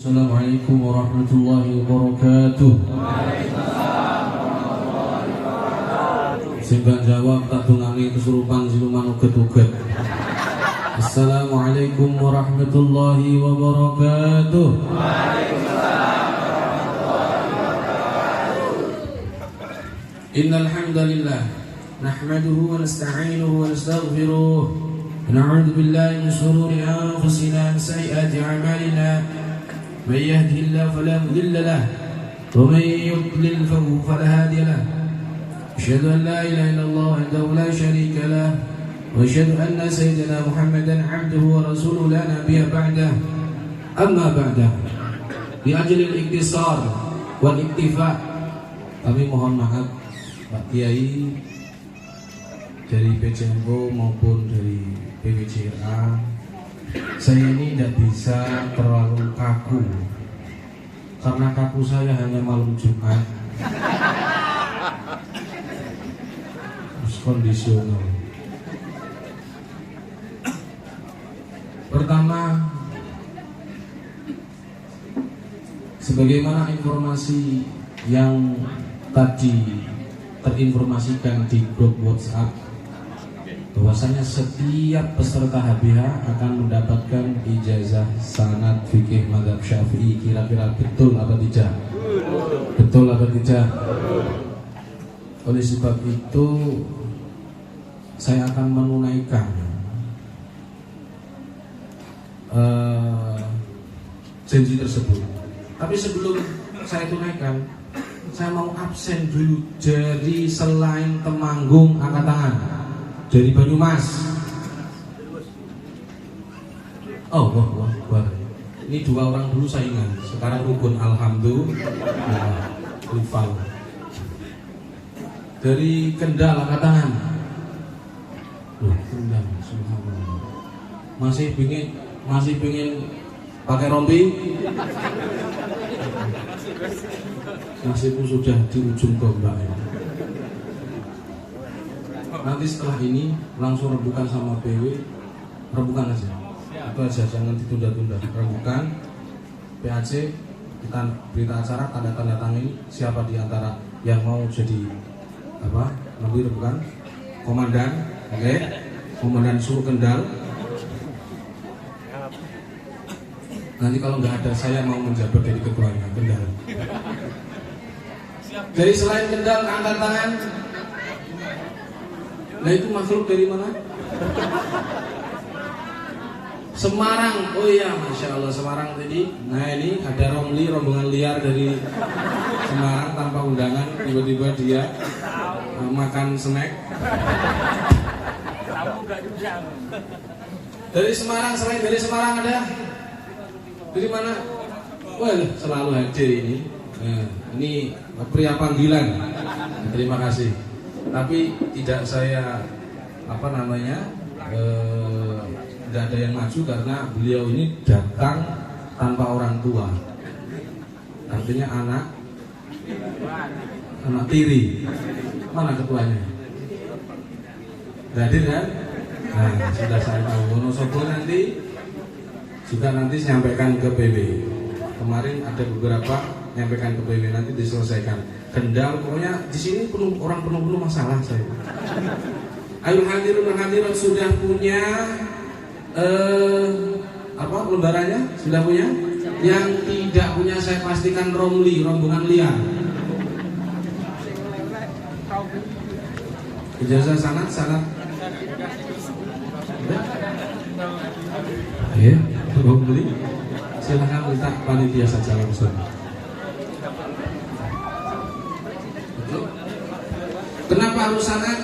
Assalamualaikum warahmatullahi wabarakatuh. Sing gak jawab tak dungani kesurupan siluman uget-uget. Assalamualaikum warahmatullahi wabarakatuh. Innal hamdalillah nahmaduhu wa nasta'inuhu wa nastaghfiruh. Na'udzu billahi min shururi anfusina wa sayyiati a'malina. من يهده الله فلا مضل له ومن يضلل فلا هادي له أشهد أن لا إله إلا الله وحده لا شريك له وأشهد أن سيدنا محمدا عبده ورسوله لا نبي بعده أما بعده بأجل الاختصار والاكتفاء kami mohon maaf Pak Kiai dari PCMO maupun dari PWCRA. Saya ini tidak bisa terlalu kaku, karena kaku saya hanya malam Jumat. Terus kondisional. Pertama, sebagaimana informasi yang tadi terinformasikan di grup WhatsApp, bahwasanya setiap peserta HBH akan mendapatkan ijazah sanad fikih mazhab Syafi'i. Kira-kira betul apa tidak? Betul apa tidak? Oleh sebab itu saya akan menunaikan janji tersebut. Tapi sebelum saya tunaikan, saya mau absen dulu dari selain Temanggung. Angkat tangan. Dari Banyumas. Oh, wah. Ini dua orang dulu saingan, sekarang rukun. Alhamdulillah. Rival. Dari Kendal, angkat tangan. Kendal, subhanallah. Masih pengen pakai rompi? Nasibmu sudah di ujung tombak ya. Nanti setelah ini langsung rebukan sama PW, rebukan aja. Itu aja, jangan ditunda-tunda. Rebukan PAC, kita berita acara, tanda tangan siapa di antara yang mau jadi apa? Nanti rebukan komandan, oke? Komandan suruh Kendal. Nanti kalau nggak ada, saya mau menjabat dari ketuanya Kendal. Dari selain Kendal, angkat tangan. Nah itu makhluk dari mana? Semarang. Oh iya, Masya Allah, Semarang tadi. Nah ini ada rombongan liar dari Semarang tanpa undangan. Tiba-tiba dia makan snack. Dari Semarang, selain dari Semarang ada? Dari mana? Wah, selalu hadir ini. Nah, ini pria panggilan. Terima kasih. Tapi tidak saya tidak ada yang maju karena beliau ini datang tanpa orang tua. Artinya anak tiri. Mana ketuanya? Hadir kan? Nah, sudah saya tahu. Wonosobo nanti sampaikan ke PW. Kemarin ada beberapa nyampaikan ke PW, nanti diselesaikan. Kendal, pokoknya di sini penuh masalah saya. Ayo hadirun sudah punya lembarannya? Sudah punya? Yang tidak punya saya pastikan rombongan liar. Ijazah sanad. Ya, mau beli? Silahkan minta panitia saja langsung. Kenapa harus sanad?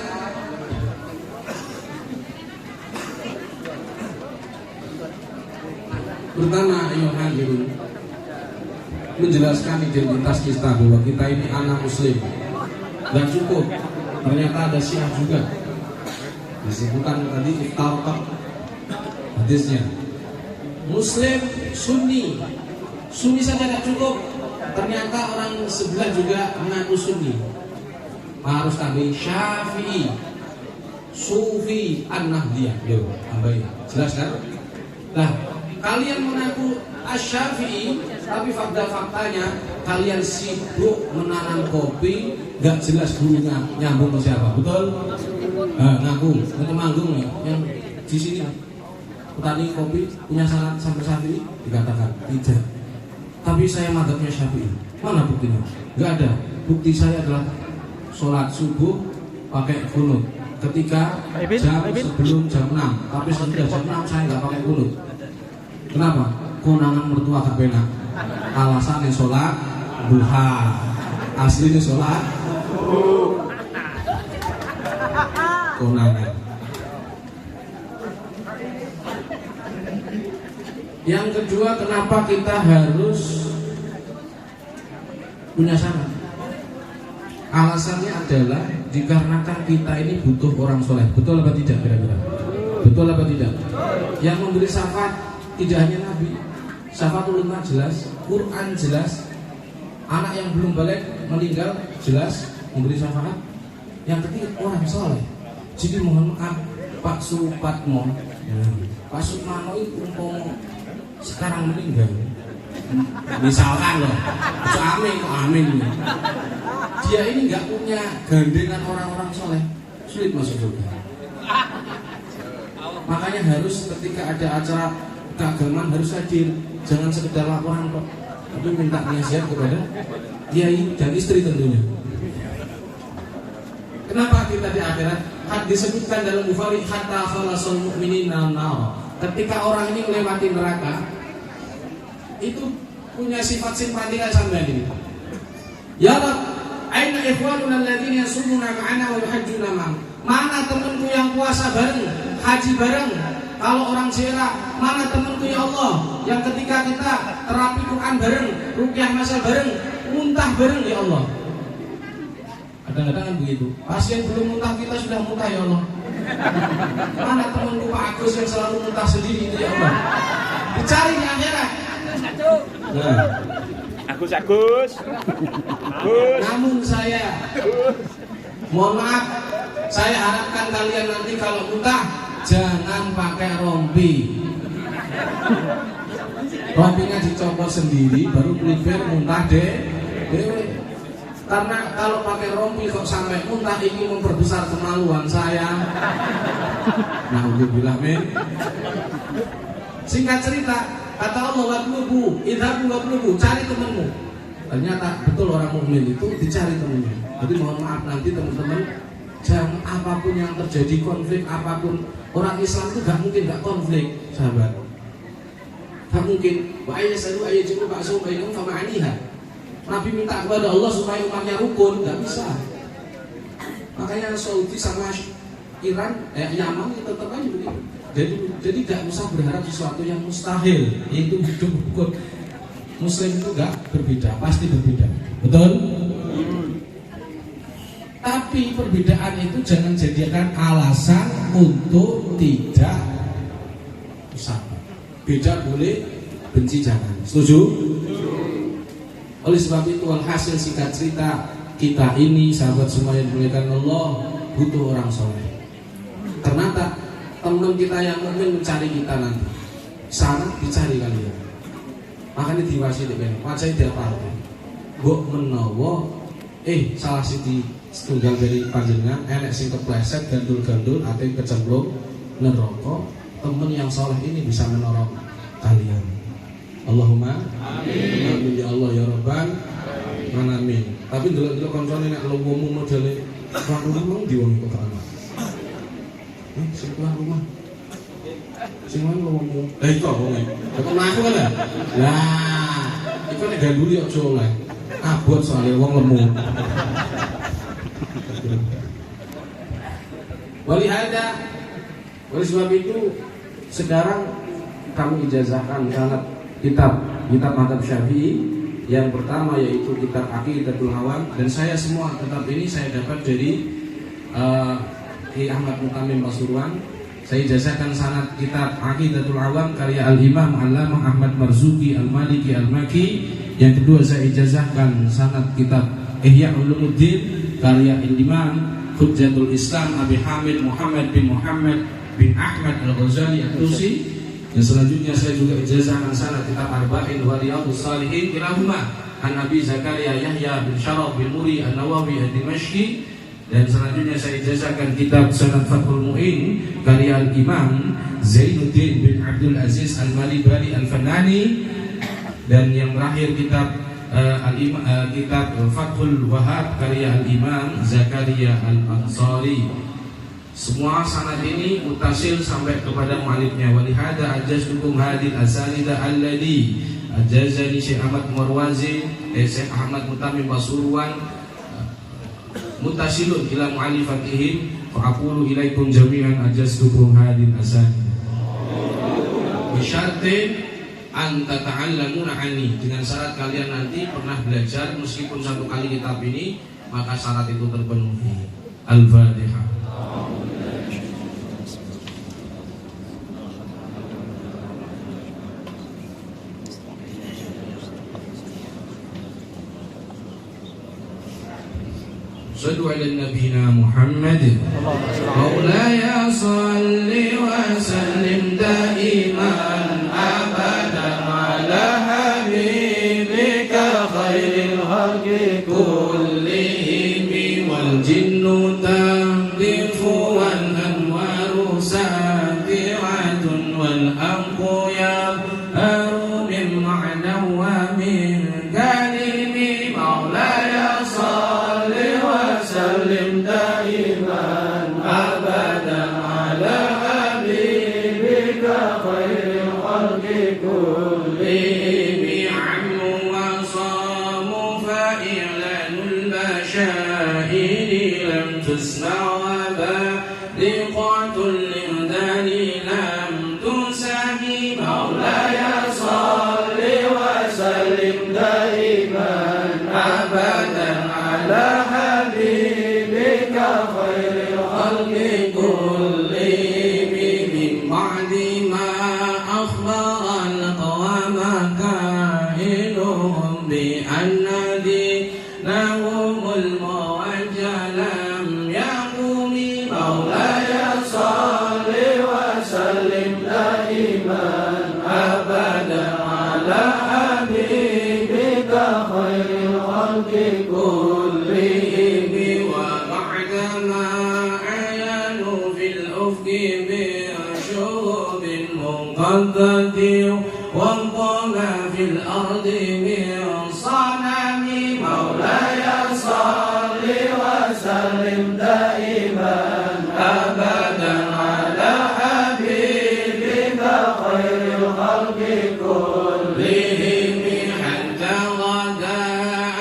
Pertama, hadirin, menjelaskan identitas kita bahwa kita ini anak muslim. Dan cukup, ternyata ada Syiah juga. Disebutkan tadi iftarqah hadisnya. Muslim Sunni saja tidak cukup. Ternyata orang sebelah juga mengaku Sunni. Harus kami Syafi'i, Sufi, An-Nahdiyah. Yo, tambahin. Jelas kan? Nah, kalian mengaku Asy-Syafi'i, Tapi fakta-faktanya kalian sibuk menanam kopi, nggak jelas dulunya nyambung ke siapa, betul? Ngaku, itu manggung nih, yang di sini petani kopi punya syarat sampai saat ini dikatakan tidak. Tapi saya madzhabnya Syafi'i. Mana buktinya? Nggak ada. Bukti saya adalah sholat subuh pakai kunut ketika sebelum jam 6. Tapi sesudah jam 6 saya nggak pakai kunut. Kenapa? Konangan mertua gak penak. Alasannya sholat duha, aslinya sholat konangan. Yang kedua, kenapa kita harus punya syarat? Alasannya adalah dikarenakan kita ini butuh orang soleh. Betul apa tidak kira-kira? Betul apa tidak? Yang memberi syafaat tidak hanya Nabi. Syafaatul ulama jelas, Quran jelas. Anak yang belum balik meninggal jelas memberi syafaat. Yang ketiga orang soleh. Jadi mohon maaf Pak Supatmo, Pak Supatmo itu umpama sekarang meninggal, misalkan loh, amin, dia ini nggak punya gandengan orang-orang soleh, sulit masuk surga. Makanya harus ketika ada acara keagamaan harus hadir, jangan sekedar laporan kok, tapi minta nasihat kepada kiai dan istri tentunya. Kenapa kita di akhirat? Disebutkan dalam Bukhari, hatta khalasul mu'minina nar. Ketika orang ini melewati neraka, itu punya sifat simpatika sampai ini. Ya Rabb, aina ikhwanuna alladziina yasumuna ma'ana wa yuhajjuna ma'ana. Mana temanku yang puasa bareng, haji bareng? Kalau orang Sierra, mana temanku ya Allah yang ketika kita terapi Quran bareng, ruqyah masal bareng, muntah bareng ya Allah. Kadang-kadang kan begitu. Pasien belum muntah kita sudah muntah ya Allah. Mana temanku Pak Agus yang selalu muntah sendiri itu ya Allah. Dicari di akhirat. Nah. Agus. Namun saya mohon maaf, saya harapkan kalian nanti kalau muntah jangan pakai rompi. Rompinya dicopot sendiri baru prepare muntah deh. Karena kalau pakai rompi kok sampai muntah ini memperbesar kemaluan saya. Nah, alhamdulillah men. Singkat cerita, kata Allah watlubu, idhabu watlubu, cari temanmu. Ternyata betul orang mukmin itu dicari temannya. Jadi mohon maaf nanti teman-teman, jangan apapun yang terjadi konflik apapun, orang Islam itu gak mungkin gak konflik, sahabat. Gak mungkin. Wa ayya salu ayya jibu ba'su bainahum fa ma'aniha. Nabi minta kepada Allah supaya umatnya rukun, nggak bisa. Makanya Saudi sama Iran, Yaman itu tetap aja begitu. Jadi nggak usah berharap sesuatu yang mustahil, yaitu hidup rukun. Muslim itu nggak berbeda, pasti berbeda, betul? Tapi perbedaan itu jangan jadikan alasan untuk tidak usah. Beda boleh, benci jangan. Setuju? Oleh sebab itu alhasil singkat cerita, kita ini sahabat semua yang dimuliakan Allah butuh orang soleh. Ternyata teman kita yang mungkin mencari kita nanti sana dicari kalian. Makanya diwasi dengan wajah dia apa? Buk menowo salah siji setunggal dari panjenengan enek sing kepleset gandul-gandul atau kecemplung neraka. Teman yang soleh ini bisa menolong kalian. Allahumma amin ya Allah ya Rabbal alamin. Tapi ndelok-ndelok koncone nek luwung modele tuan rumah mong diwong kok ana. Sing tuan rumah. Sing wong luwung. Itu wong. Kok mlaku kan lah. Lah, iku nek ganduli aja oleh. Abot soalnya wong lemu. Oleh sebab itu sekarang kami ijazahkan sangat kitab mazhab Syafi'i. Yang pertama yaitu kitab Aqidatul Awam, dan saya semua kitab ini saya dapat dari Ki Ahmad Mutamim Pasuruan. Saya ijazahkan sanad kitab Aqidatul Awam karya Al-Imam Allamah Ahmad Marzuki Al-Maliki Al-Maki. Yang kedua saya ijazahkan sanad kitab Ihya Ulumuddin karya Imam Hujjatul Islam Abi Hamid Muhammad bin Ahmad Al-Ghazali At-Tusi. Yang selanjutnya saya juga ijazahkan sanad kitab Arba'in wa Riyadhus Shalihin kilahuma an Abi Zakaria Yahya bin Syaraf bin Muri An-Nawawi Ad-Dimashqi. Dan selanjutnya saya ijazahkan kitab Sanad Fathul Mu'in karya Al-Imam Zainuddin bin Abdul Aziz Al-Malibari Al-Fanani. Dan yang terakhir kitab kitab Fathul Wahab karya Al-Imam Zakaria Al-Ansari. Semua sanad ini mutasil sampai kepada mu'alifnya. Walihada ajaztukum hadil asanida alladhi ajazani Syekh Ahmad Marwazi Syekh Ahmad Mutamim Pasuruan mutasilun ila mu'alifatihim fa'aqulu ilaikum jami'an ajaztukum hadil asanida bisyartin an tata'allamuna anni, dengan syarat kalian nanti pernah belajar meskipun satu kali kitab ini, maka syarat itu terpenuhi. Al-Fatihah. Sallu ala nabiyina Muhammad. Maulaya salli wa sallim daiman abadan ala habibika khairil khalqi kullihim wal jinnu tahdifu wal anwaru sati'atun wal anqu yabharu min ma'na wa min kalimi. Maulaya salli wa sallim daiman abadan ala habibika khairil khalqi kullihim ammu wa samu fa'ilanul bashairi lam tusma wa baliqatul lirdani lam tusahi. Maulaya salli wa sallim daiman abadan ala habibika khairil khalqi kullihim min ba'di ma akhbara al-qawama ka'iluhum bi anna dinahumul muwajjah lam yaqumi. Maulaya salli wa sallim daiman abadan ala habibika khairil khalqi kullihim wa ba'dama ayanu fil ufqi bi ashubin munqadhati wa qama fil ardi min sanami. Maulaya salli wa sallim daiman abadan ala habibika khairil khalqi kullihim hatta ghada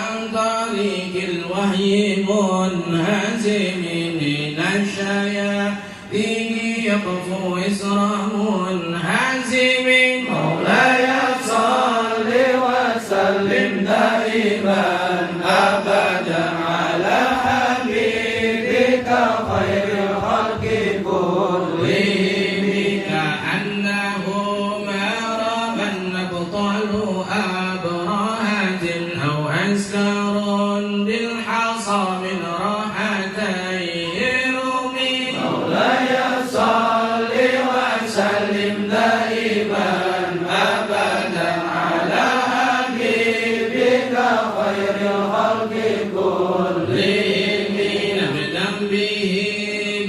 an tariqil wahyi munhazim min asyayatin yaqfu isra munhazim. Maulaya salli wa sallim daiman abadan ala habibika khairil khalqi kullihim ka'annahu maraban nabtalu abrahatin aw askarun bil hasa min rahatayhi rumi. Maulaya salli wa sallim daiman abadan ala habibika khairil khalqi kullihim nabdan bihi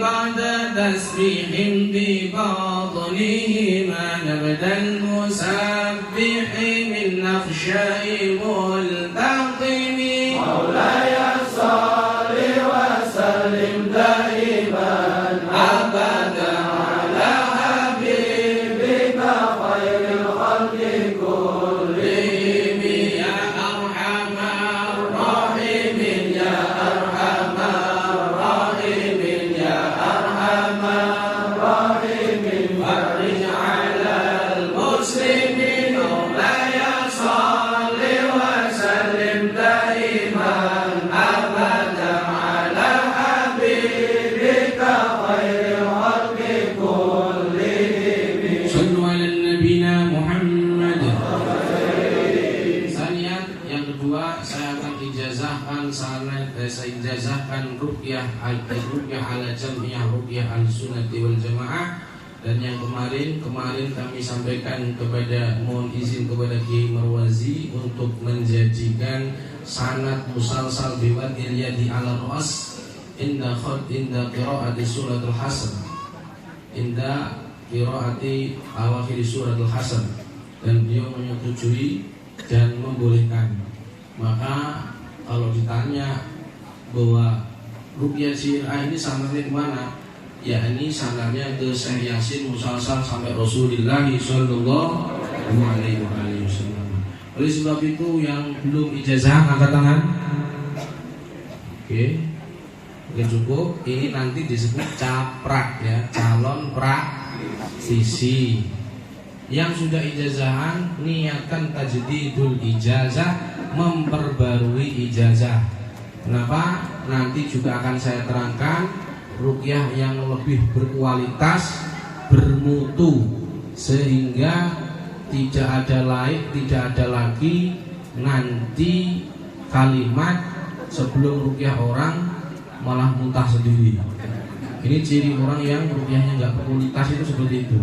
ba'da tasbihim bi batnihi ma nabdan musabbihi min akhsha'i multaqimi. Maulaya salli wa sallim daiman abadan ala habibika khairil khalqi kullihim ya arhamar rahimin ya arhamar rahimin ya arhamar rahimin farij ala al-muslimin. Maulaya salli wa sallim daiman abadan ala habibika khairil khalqi kullihim. Sallu ala nabiyina Muhammad. Saniat yang kedua, saya akan ijazahkan sanad, saya ijazahkan ruqyah ala jamiah ruqyah al-sunnati wal jamaah Dan yang kemarin kami sampaikan kepada, mohon izin kepada Kiai Marwazi untuk menjadikan sanad musalsal biwat ilyadi ala ru'as inda qiraati suratul hasan, inda qiraati awakhir suratul hasan, dan beliau menyetujui dan membolehkan. Maka kalau ditanya bahwa ruqyah syi'ah ini sanadnya kemana? Ya, ini sanadnya ke Syekh Yasin musalsal sampai Rasulullah sallallahu alaihi wasallam. Oleh sebab itu yang belum ijazah angkat tangan. Oke. Oke, cukup. Ini nanti disebut caprak ya, calon praktisi. Yang sudah ijazahan niatkan tajdidul ijazah, memperbarui ijazah. Kenapa? Nanti juga akan saya terangkan ruqyah yang lebih berkualitas, bermutu, sehingga tidak ada lagi nanti kalimat sebelum ruqyah orang malah muntah sendiri. Ini ciri orang yang ruqyahnya nggak berkualitas itu seperti itu.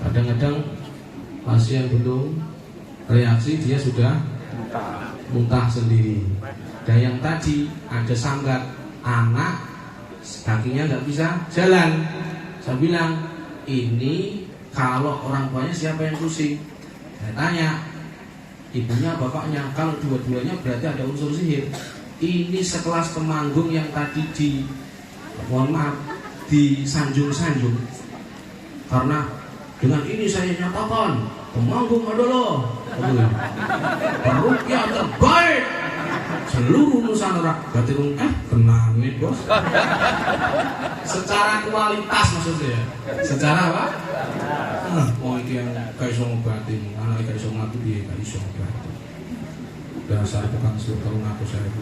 Kadang-kadang pasien belum reaksi dia sudah muntah sendiri. Dan yang tadi ada sangat anak kakinya nggak bisa jalan. Saya bilang, ini kalau orang tuanya siapa yang pusing? Saya tanya, ibunya, bapaknya. Kalau dua-duanya berarti ada unsur sihir. Ini sekelas temanggung yang tadi disanjung-sanjung. Karena dengan ini saya nyatakan temanggung adalah ruqyah terbaik seluruh Nusantara. Berarti kena nih bos. Secara kualitas maksudnya ya. Secara apa? Oh itu yang kayak iso ngobati, anak kayak iso mati dia kayak iso ngobati. Dasar tukang sultan ngaku saya itu.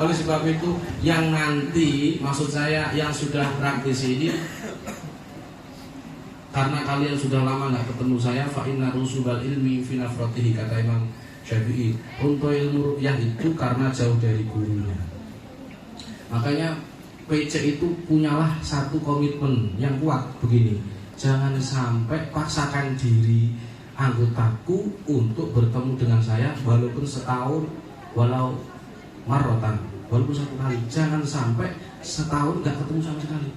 Oleh sebab itu yang nanti, maksud saya yang sudah praktisi ini, karena kalian sudah lama nggak ketemu saya, fa inna rusubal ilmi fi nafratihi, kata Imam Syafi'i. Untuk ilmu ruqyah itu karena jauh dari gurunya. Makanya PC itu punyalah satu komitmen yang kuat begini. Jangan sampai paksakan diri anggotaku untuk bertemu dengan saya walaupun setahun, walau marrotan, walaupun satu kali. Jangan sampai setahun nggak ketemu sama sekali.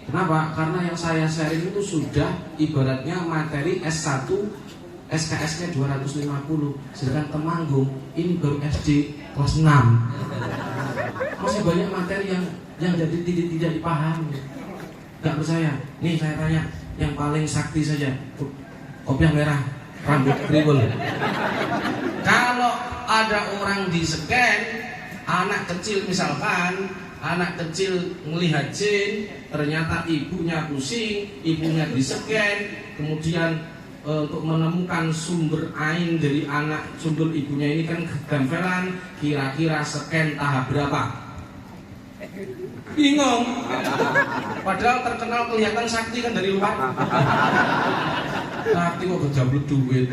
Kenapa? Karena yang saya sharing itu sudah ibaratnya materi S1, SKS-nya 250, sedangkan Temanggung ini baru SD kelas 6. Masih banyak materi yang jadi tidak dipahami. Gak percaya? Nih saya tanya, yang paling sakti saja, kopiah merah, rambut kriwel. Kalau ada orang di scan, anak kecil misalkan, anak kecil melihat jin, ternyata ibunya pusing, ibunya di scan, kemudian untuk menemukan sumber ain dari anak, sumber ibunya ini kan ketempelan, kira-kira scan tahap berapa? Bingung. Padahal terkenal kelihatan sakti kan dari luar. Sakti kok kejabut duit.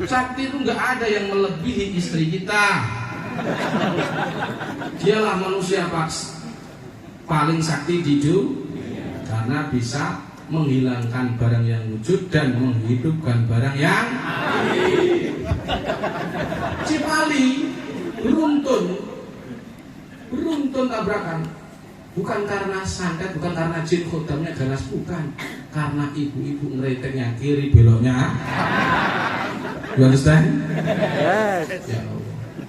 Sakti itu nggak ada yang melebihi istri kita. Dialah manusia paling sakti di dunia karena bisa menghilangkan barang yang wujud dan menghidupkan barang yang Cipali beruntun tabrakan, bukan karena santet, bukan karena jin khodamnya ganas, bukan karena ibu-ibu ngereteknya kiri beloknya. You understand? Yes. Ya,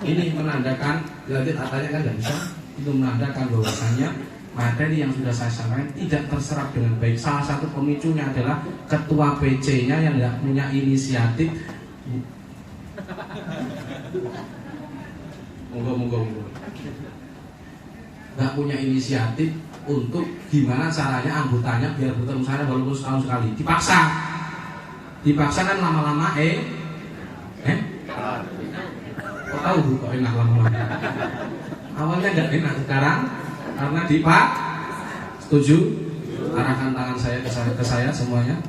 ini menandakan, nanti katanya kan nggak bisa, itu menandakan bahwasannya materi yang sudah saya sampaikan tidak terserap dengan baik. Salah satu pemicunya adalah ketua PC-nya yang nggak punya inisiatif. Monggo. Nggak punya inisiatif untuk gimana caranya anggotanya biar bertemu saya walaupun setahun sekali. Dipaksa kan lama-lama kok tahu kok enak lama-lama. Awalnya nggak enak, sekarang karena setuju, arahkan tangan saya ke saya semuanya.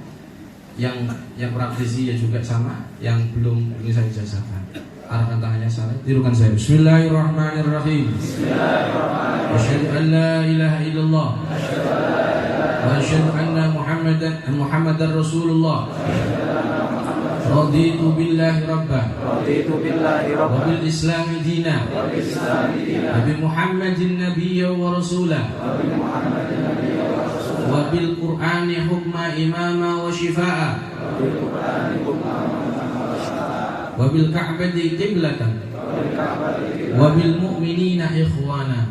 Yang praktisi ya juga sama, yang belum ini saya ijazahkan. Arahkan tangannya sana, tirukan saya. Bismillahirrahmanirrahim. Asyhadu an la ilaha illallah wa asyhadu anna Muhammadar Rasulullah. Raditu billahi rabba wa bil islami dina wa bi Muhammadin nabiyya wa rasula wa bil Qur'ani hukma imama wa shifaa wa bil Ka'bati qiblatan wa bil mu'minina ikhwana.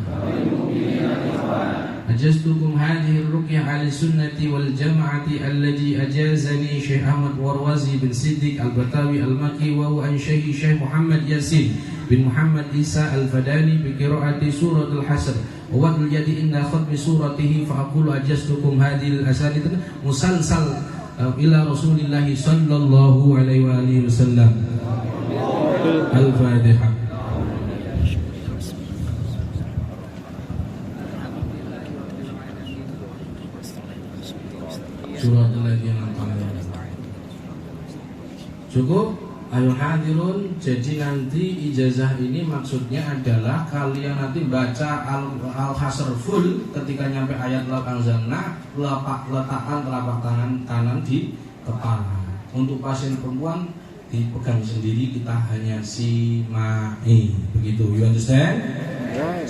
Ajastukum hadhihi ar-ruqyah 'ala sunnati wal jama'ati allati ajazani Syekh Ahmad Warwazi bin Siddiq Al-Batawi Al-Maki wa huwa an Syekh Muhammad Yasin bin Muhammad Isa Al-Fadani bi qiraati surat Al-Hasr wa wad'u yadi inda khatmi suratihi fa aqulu ajastukum hadhihi al-asanid musalsal ila Rasulillah sallallahu alaihi wa alihi wasallam. Al-Fatihah. Surat al-Ladzina cukup. Ayo hadirun. Jadi nanti ijazah ini maksudnya adalah kalian nanti baca Al-Hasr full. Ketika nyampe ayat lakang zana, letakkan telapak tangan kanan di kepala. Untuk pasien perempuan dipegang sendiri, kita hanya simai. Begitu, you understand?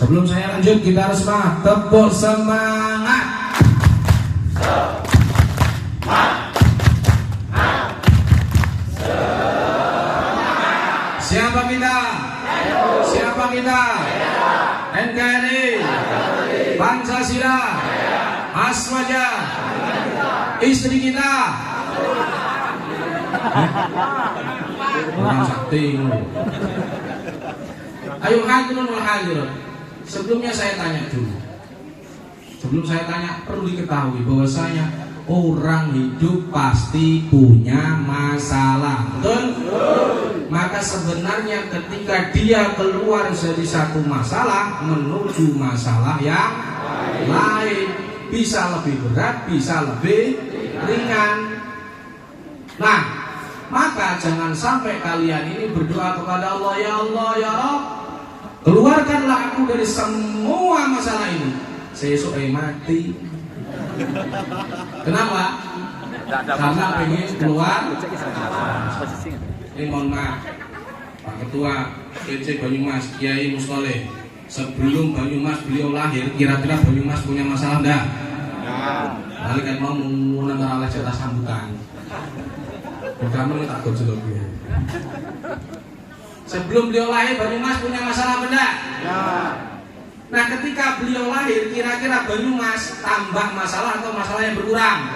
Sebelum saya lanjut, kita harus semangat. Tepuk semangat. Siapa kita? Siapa kita? NKRI, Pancasila, Aswaja, istri kita. Orang sakti. Ayo hadirun wal hadirun. Sebelumnya saya tanya dulu. Sebelum saya tanya, perlu diketahui bahwasanya orang hidup pasti punya masalah. Betul? Maka sebenarnya ketika dia keluar dari satu masalah menuju masalah yang lain, bisa lebih berat, bisa lebih ringan. Nah, maka jangan sampai kalian ini berdoa kepada Allah, ya Allah, ya Rabb, keluarkanlah aku dari semua masalah ini. Saya esok mati. Kenapa? Karena pengen keluar. Ini mohon maaf, Pak Ketua PC Banyumas, Kiai Mustoleh, sebelum Banyumas beliau lahir, kira-kira Banyumas punya masalah enggak? Kali kan mau mendengar oleh jatah sambutan. Kamu tak gojol gue. Sebelum beliau lahir, Banyumas punya masalah enggak? Nah, ketika beliau lahir, kira-kira Banyumas tambah masalah atau masalah yang berkurang?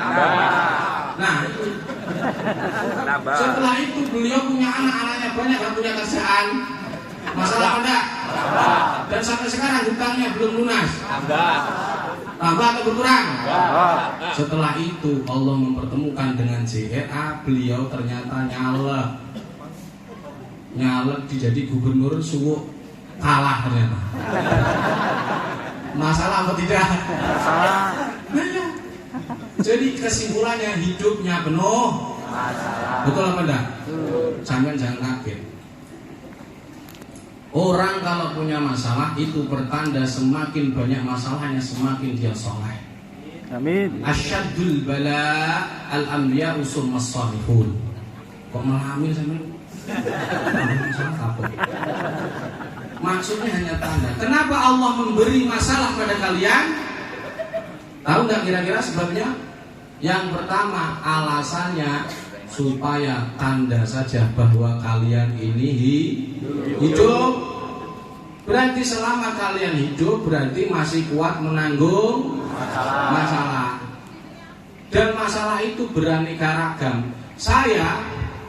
Nah, itu. Setelah itu beliau punya anak-anaknya banyak, dan punya kerjaan. Masalah enggak? Dan sampai sekarang hutangnya belum lunas. Tambah atau berkurang? Setelah itu Allah mempertemukan dengan JRA, beliau ternyata nyalek jadi gubernur Suwuk, kalah ternyata. Masalah apa tidak? Masalah. Jadi kesimpulannya hidupnya penuh masalah. Betul apa enggak? Jangan kaget. Orang kalau punya masalah itu pertanda semakin banyak masalahnya semakin dia soleh. Amin. Asyaddul bala al-anbiya summas salihun. Kok malah amin sama lu? Masalah takut. Maksudnya hanya tanda. Kenapa Allah memberi masalah pada kalian? Tahu nggak kira-kira sebabnya? Yang pertama, alasannya supaya tanda saja bahwa kalian ini hidup. Berarti selama kalian hidup berarti masih kuat menanggung masalah. Dan masalah itu beraneka ragam. Saya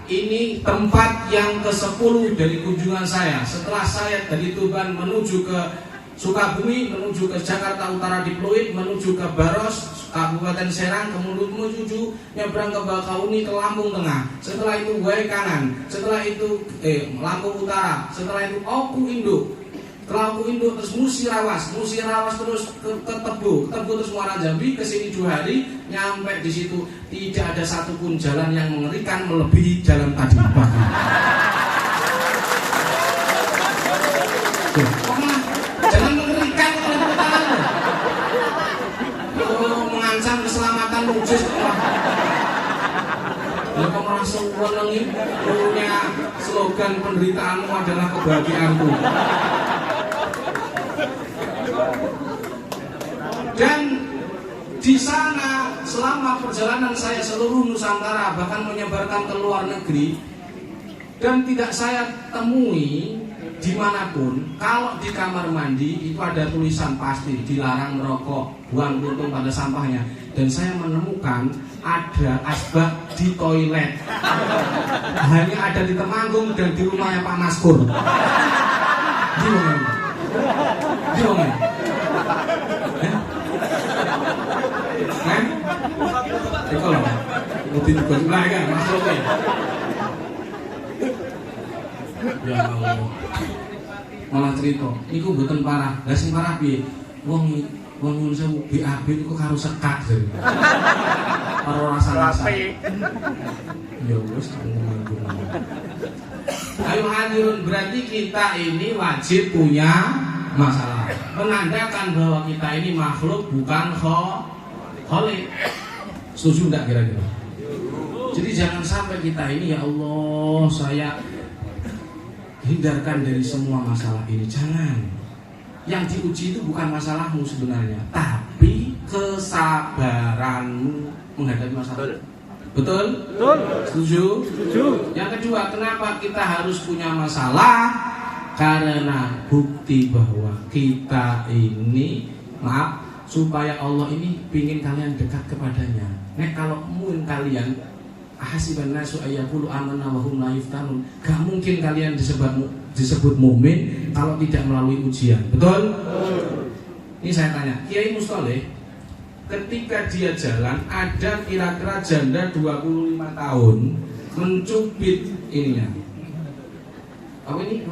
ini tempat yang ke-10 dari kunjungan saya. Setelah saya dari Tuban menuju ke Sukabumi, menuju ke Jakarta Utara di Pluit, menuju ke Baros, Kabupaten Serang, kemudian menuju nyebrang ke Bakauni, ke Lampung Tengah. Setelah itu Wae Kanan, setelah itu Lampung Utara, setelah itu Oku Induk, Oku Induk terus Musirawas terus ke Tebu terus Muara Jambi, ke sini 2 hari, nyampe di situ tidak ada satupun jalan yang mengerikan melebihi jalan tadi pagi. menengi punya slogan penderitaanmu adalah kebahagiaanku. Dan di sana selama perjalanan saya seluruh Nusantara, bahkan menyebarkan ke luar negeri, dan tidak saya temui dimanapun kalau di kamar mandi itu ada tulisan pasti dilarang merokok, buang puntung pada sampahnya. Dan saya menemukan ada asbak di toilet, hanya ada di Temanggung dan di rumahnya Pak Maskur. Gimana? Itu loh, lebih tugas mulai kan, masuknya. Ya Allah, malah cerita, niku mboten parah. Lah sing parah piye? Wong Indonesia BAB niku karo sekak jare. Karo rasa-rasa. Ya wis ayo hadirin, berarti kita ini wajib punya masalah. Menandakan bahwa kita ini makhluk bukan khalik. Setuju enggak kira-kira? Jadi jangan sampai kita ini, ya Allah, saya hindarkan dari semua masalah ini. Jangan. Yang diuji itu bukan masalahmu sebenarnya, tapi kesabaranmu menghadapi masalah. Betul? Betul. Setuju? Setuju. Yang kedua, kenapa kita harus punya masalah? Karena bukti bahwa kita ini, maaf, supaya Allah ini pingin kalian dekat kepadanya. Kalau mungkin kalian hasiban nasu ayyaqulu amanna wa hum la yuftanun, gak mungkin kalian disebut mukmin kalau tidak melalui ujian. Betul? Ini saya tanya, Kiai Mustoleh ketika dia jalan, ada kira-kira janda 25 tahun mencubit ininya. Apa ini?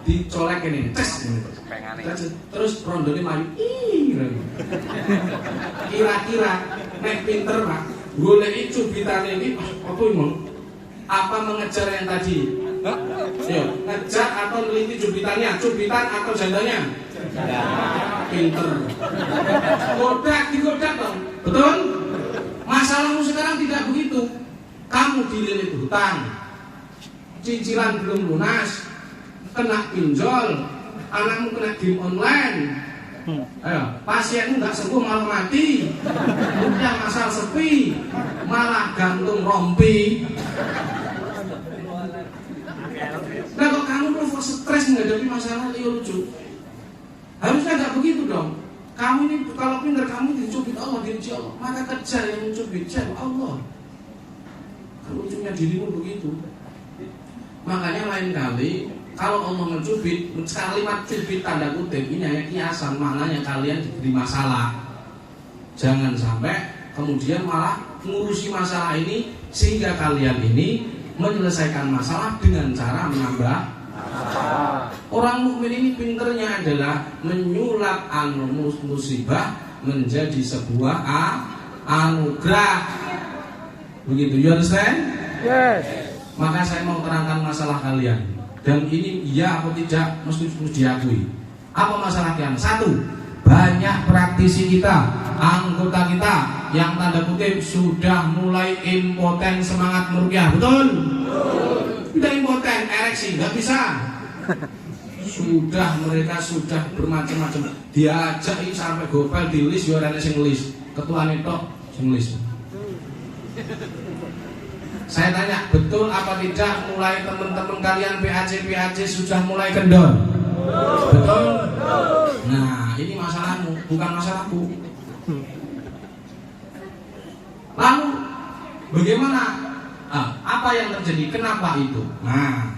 Dicolek ini, terus rondone mayu. Kira-kira nek pinter Pak, goleki cubitane ini apa emang? Apa mengejar yang tadi? Yo, ngejar atau neliti cubitannya, cubitan atau jandanya? Pinter. Digodak dong. Betul? Masalahmu sekarang tidak begitu. Kamu dililit hutang, cicilan belum lunas, kena pinjol, anakmu kena game online. Ayo, pasienmu nggak sembuh malah mati, udah masal sepi, malah gantung rompi. Nah, kok kamu tuh stres menghadapi masalah liur lucu? Harusnya nggak begitu dong. Kamu ini kalau pintar, kamu dicubit Allah, diuji Allah, maka kejar yang mencubit Allah. Kalau ujungnya dirimu begitu. Makanya lain kali kalau Allah mencubit, kalimat cubit tanda kutip ini hanya kiasan, maknanya kalian diberi masalah. Jangan sampai kemudian malah mengurusi masalah ini sehingga kalian ini menyelesaikan masalah dengan cara menambah masalah. Orang mukmin ini pinternya adalah menyulap musibah menjadi sebuah anugerah. Begitu, you understand? Yes. Maka saya mau terangkan masalah kalian. Dan ini iya atau tidak mesti diakui. Apa masalah kalian? Satu, banyak praktisi kita, anggota kita yang tanda kutip sudah mulai impoten semangat meruqyah. Betul? Tidak impoten, ereksi, nggak bisa. Mereka sudah bermacam-macam. Diajak ini sampai gopel di list, ya orang sing list. Ketua netok sing list. Saya tanya, betul apa tidak mulai teman-teman kalian PAC sudah mulai kendor? Betul? Nah, ini masalahmu, bukan masalahku. Lalu, bagaimana? Apa yang terjadi? Kenapa itu? Nah,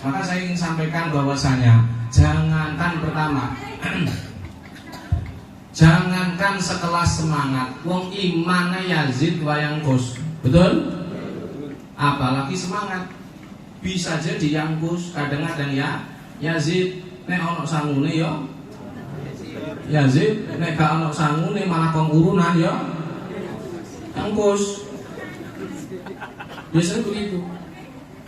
maka saya ingin sampaikan bahwasanya jangankan pertama, jangankan sekelas semangat, wong imane Yazid wayang Gus. Betul? Apalagi semangat. Bisa jadi yang Gus, kadang-kadang ya Yazid nek ono sangune ya Yazid, nek gak ono sangune malah kongkurunan ya yang Gus. Biasanya begitu.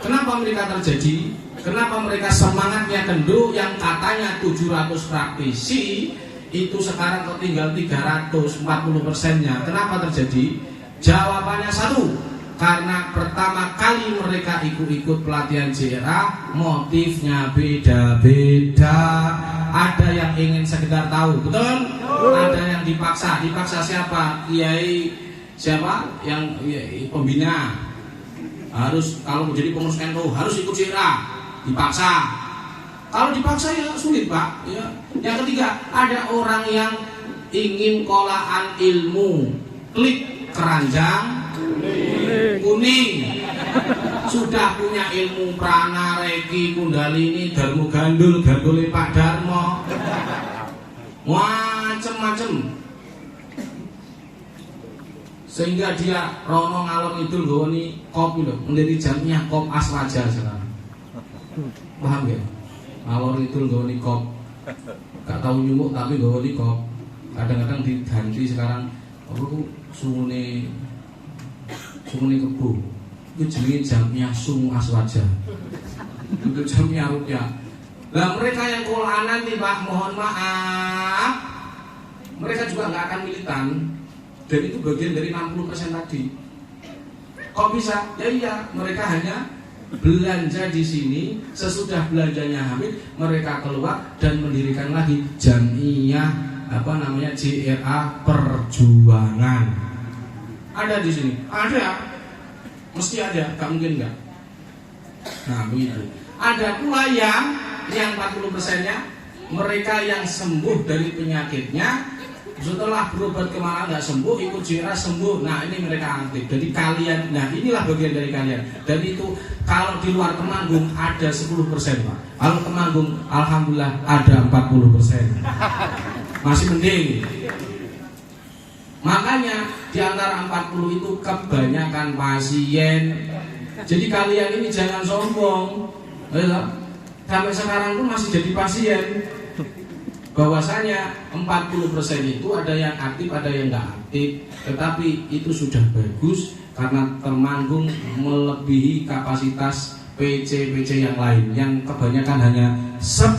Kenapa mereka terjadi? Kenapa mereka semangatnya kendu yang katanya 700 praktisi itu sekarang ketinggal 340%-nya? Kenapa terjadi? Jawabannya satu, Karena pertama kali mereka ikut pelatihan JRA, motifnya beda-beda. Ada yang ingin sekedar tahu, betul? Ada yang dipaksa. Dipaksa siapa? Kiai siapa? Yang pembina. Harus kalau menjadi pengurus NU harus ikut JRA. Dipaksa. Kalau dipaksa ya sulit, Pak. Ya. Yang ketiga, ada orang yang ingin kolaan ilmu, klik keranjang kuning, sudah punya ilmu prana, reki, kundalini, darmu gandul, gandule Pak Darmo, macem-macem, sehingga dia rono ngalor itu goni kopi loh, menjadi jamnya kop aswaja sekarang, paham ya? Ngalor itu goni kop, gak tahu nyumuk tapi goni kop, kadang-kadang diganti sekarang, sungune kebu itu jenenge jamnya sungu aswaja, itu jamnya rupiah. Nah mereka yang kolaan nanti Pak, mohon maaf, mereka juga nggak akan militan, dan itu bagian dari 60% tadi. Kok bisa? Ya iya, mereka hanya belanja di sini, sesudah belanjanya habis mereka keluar dan mendirikan lagi jamiyah JRA Perjuangan. Ada di sini, ada, mesti ada, gak mungkin enggak. Nah begitu. Ada pula yang 40%-nya mereka yang sembuh dari penyakitnya, setelah berobat kemana nggak sembuh, ikut JRA sembuh. Nah ini mereka aktif. Jadi kalian, nah inilah bagian dari kalian. Dan itu kalau di luar Temanggung ada 10%, Pak. Kalau Temanggung, alhamdulillah ada 40%. Masih mending. Makanya di antara 40 itu kebanyakan pasien. Jadi kalian ini jangan sombong. Sampai sekarang pun masih jadi pasien. Bahwasanya 40% itu ada yang aktif, ada yang nggak aktif. Tetapi itu sudah bagus karena Temanggung melebihi kapasitas PC yang lain yang kebanyakan hanya 10%.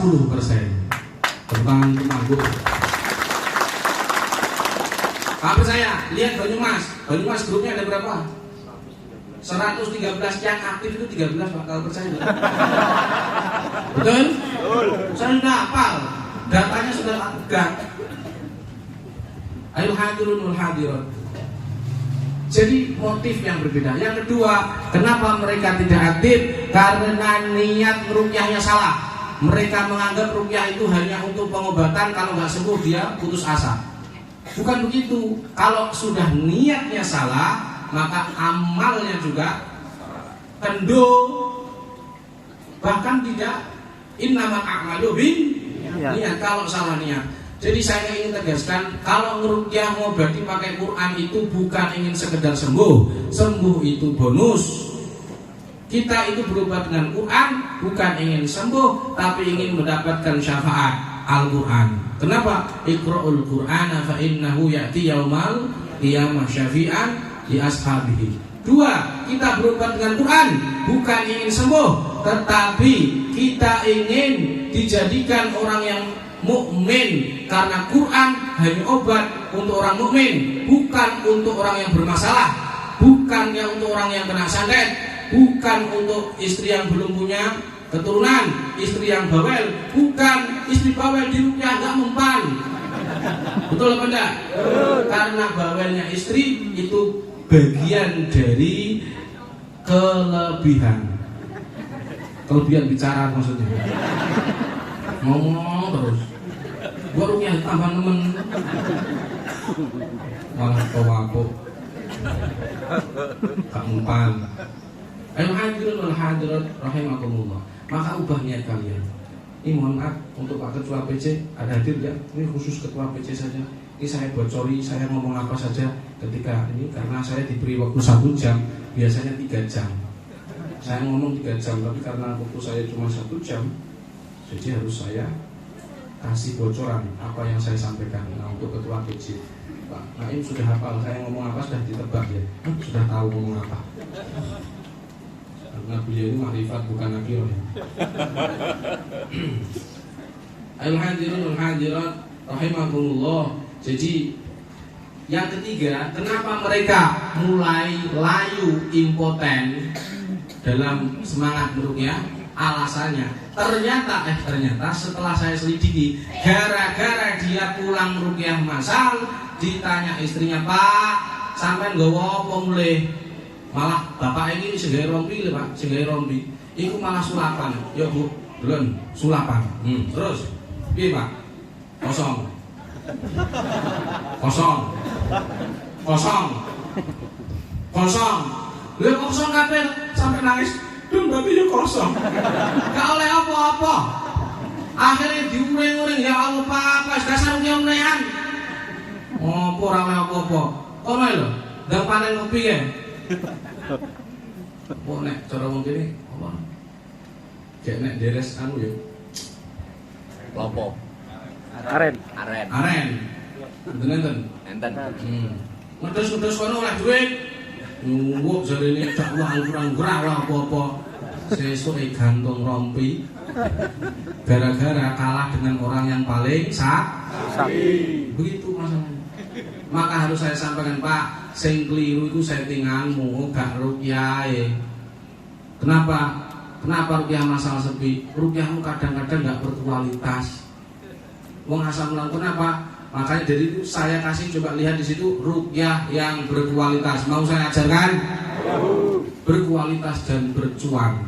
Tentang Temanggung. Apa saya lihat Banyumas grupnya ada berapa? 113 yang aktif itu 13 Pak, kalau percaya. Betul? Saya sudah hafal, datanya sudah ada. Ayo hadirun hadirat. Jadi motif yang berbeda. Yang kedua, kenapa mereka tidak aktif? Karena niat ruqyahnya salah. Mereka menganggap ruqyah itu hanya untuk pengobatan, kalau nggak sembuh dia putus asa. Bukan begitu. Kalau sudah niatnya salah, maka amalnya juga kendu. Bahkan tidak innamal a'malu bin niat, kalau salah niat. Jadi saya ingin tegaskan, kalau ngeruqyah ngobati pakai Quran itu bukan ingin sekedar sembuh. Sembuh itu bonus. Kita itu berobat dengan Quran bukan ingin sembuh, tapi ingin mendapatkan syafaat Al-Quran. Kenapa? Iqra'ul Qur'ana fa innahu ya'ti yaumal qiyamah syafi'an li ashabihi. Dua, kita berobat dengan Quran bukan ingin sembuh, tetapi kita ingin dijadikan orang yang mukmin, karena Quran hanya obat untuk orang mukmin, bukan untuk orang yang bermasalah, bukan untuk orang yang kena santet, bukan untuk istri yang belum punya keturunan, istri yang bawel, bukan istri bawel di ruqyah nggak mempan. Betul apa enggak? Karena bawelnya istri itu bagian dari kelebihan bicara maksudnya. Ngomong terus. Gua ruqyah tambah nemen. Malah kewapuk. Gak mempan. Ayo hadirin wal hadirat rahimakumullah. Maka ubah niat kalian. Ini mohon maaf untuk Pak Ketua PC, ada hadir ya? Ini khusus Ketua PC saja. Ini saya bocori, saya ngomong apa saja ketika ini, karena saya diberi waktu 1 jam, biasanya 3 jam. Saya ngomong 3 jam, tapi karena waktu saya cuma 1 jam, jadi harus saya kasih bocoran apa yang saya sampaikan. Nah, untuk Ketua PC, Pak Naim sudah hafal saya ngomong apa, sudah ditebak ya, sudah tahu ngomong apa. Karena beliau ini makrifat bukan nakir ya. Al-hadirun wal hadirat rahimakumullah. Jadi Yang ketiga, kenapa mereka mulai layu impoten dalam semangat meruqyah? Alasannya ternyata setelah saya selidiki, gara-gara dia pulang meruqyah masal, ditanya istrinya, "Pak, sampean nggawa apa mulih?" Malah bapak ini sing rompi lho, Pak, sing rompi. Iku malah sulapan. Ya Bu, delon sulapan. Terus piye, Pak? Kosong. Lha kosong kabeh sampai nangis. Dun babi yo kosong. Gak oleh apa-apa. Akhirnya diuring-uring, ya Allah Pak, dasar nyomlean. Apa ora oleh apa-apa. Kono lho, ndang panen kopi ya. Apa nek cara wong kene apa? Kayak nek deres anu ya. Lopo. Aren. Enten. Ngedus kono oleh duit. Nunggu jarene cak wah kurang lah apa-apa. Sesuk gantung rompi. Gara-gara kalah dengan orang yang paling sakti. Begitu masalahnya. Maka harus saya sampaikan, Pak, sing keliru itu settinganmu, gak ruqyahe. Kenapa ruqyah masal sepi? Ruqyahmu kadang-kadang gak berkualitas. Wong asal mulang kenapa? Makanya dari itu saya kasih coba lihat di situ ruqyah yang berkualitas. Mau saya ajarkan? Berkualitas dan bercuan.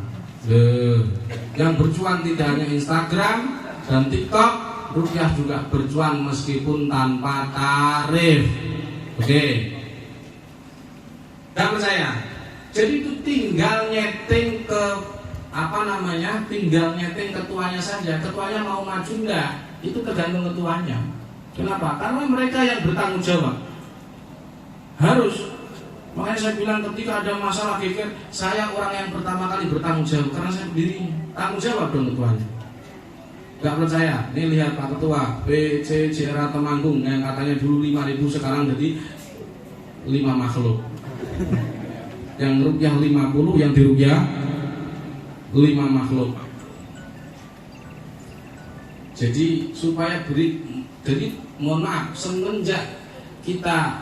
Yang bercuan tidak hanya Instagram dan TikTok, ruqyah juga bercuan meskipun tanpa tarif. Oke. Dan percaya. Jadi itu tinggal nyeting ke tinggal nyeting ketuanya saja. Ketuanya mau maju enggak? Itu tergantung ketuanya. Kenapa? Karena mereka yang bertanggung jawab. Harus. Makanya saya bilang ketika ada masalah geger, saya orang yang pertama kali bertanggung jawab karena saya berdiri. Tanggung jawab dong ketuanya. Gak percaya? Nih lihat Pak Ketua PCJRA Temanggung yang katanya dulu 5.000 sekarang jadi 5 makhluk. Yang ruqyah 50, yang diruqyah 5 makhluk. Jadi jadi mohon maaf, semenjak kita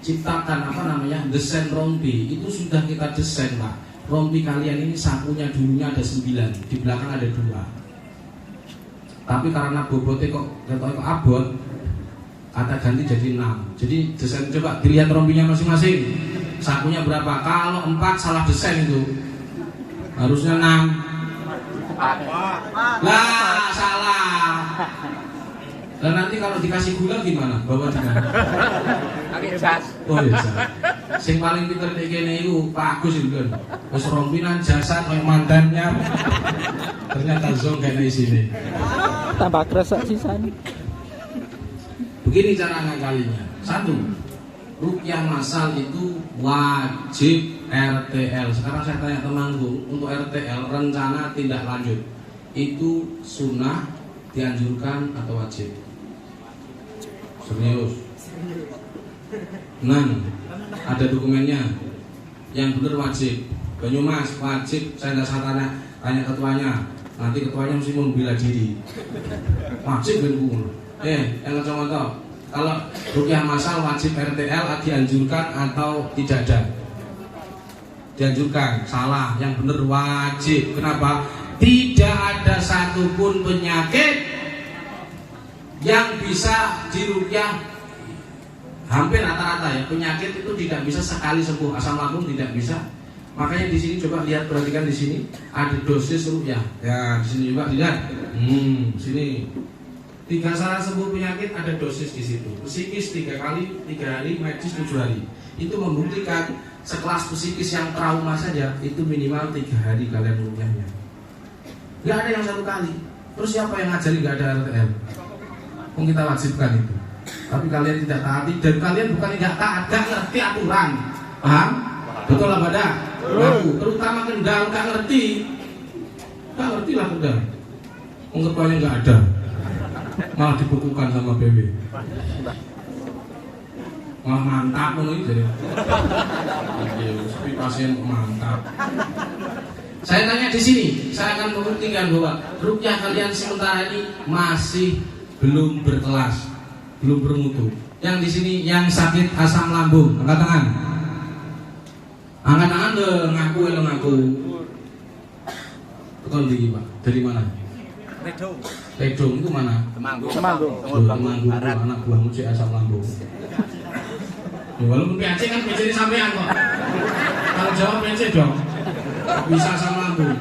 ciptakan desain rompi, itu sudah kita desain, Pak. Rompi kalian ini sapunya dulunya ada 9, di belakang ada 2. Tapi karena bobotnya kok abot, kata ganti jadi 6. Jadi desain, coba dilihat rompinya masing-masing. Sakunya berapa? Kalau 4 salah desain itu. Harusnya 6. Lah, salah. Dan nanti kalau dikasih gula gimana? Bawa di mana? Pakai jas. Oh iya, jas. Sing paling pinter nek kene iku Pak Agus itu kan. Wis rompinan jasan koyo mantannya. Ternyata zong kene isine. Tambah kresek sisan. Begini cara ngakalinya. 1. Ruqyah masal itu wajib RTL. Sekarang saya tanya Temanggung, untuk RTL rencana tindak lanjut itu sunnah, dianjurkan atau wajib? Serius? Ada dokumennya. Yang benar wajib. Banyumas wajib. Saya tidak salah tanya ketuanya. Nanti ketuanya mesti membela diri. Wajib ben. Yang contoh. Kalau ruqyah masal wajib RTL, dianjurkan atau tidak ada? Dianjurkan. Salah. Yang benar wajib. Kenapa? Tidak ada satupun penyakit yang bisa diruqyah, hampir rata-rata ya, penyakit itu tidak bisa sekali sembuh, asam lambung tidak bisa. Makanya di sini coba lihat, perhatikan di sini ada dosis ruqyah. Ya, di sini juga lihat. Sini 3 cara sembuh penyakit, ada dosis di situ. Psikis 3 kali, 3 hari, medis 7 hari. Itu membuktikan sekelas psikis yang trauma saja itu minimal 3 hari kalian ruqyahnya. Gak ada yang 1 kali. Terus siapa yang ngajari gak ada RTL? Kita wajibkan itu. Tapi kalian tidak taati, dan kalian bukan tidak taat, gak ngerti aturan. Paham? Betul lah pada? Aku terutama Kendal gak ngerti. Gak ngerti lah Kendal. Ketuanya gak ada. Malah dibukukan sama BW. Malah mantap menurut jadi. Tapi pasien mantap. Saya tanya di sini, saya akan membuktikan bahwa ruqyah kalian sementara ini masih belum berkelas, belum bermutu. Yang di sini yang sakit asam lambung, angkat tangan. Angkat tangan deh, ngaku. Tekan di Pak. Dari mana? Redong itu mana? Temanggung. Temanggung anak buahmu si asam lambung. Ya, walaupun PC kan PC sampean kok. Kalau jawab PC dong. Bisa asam lambung.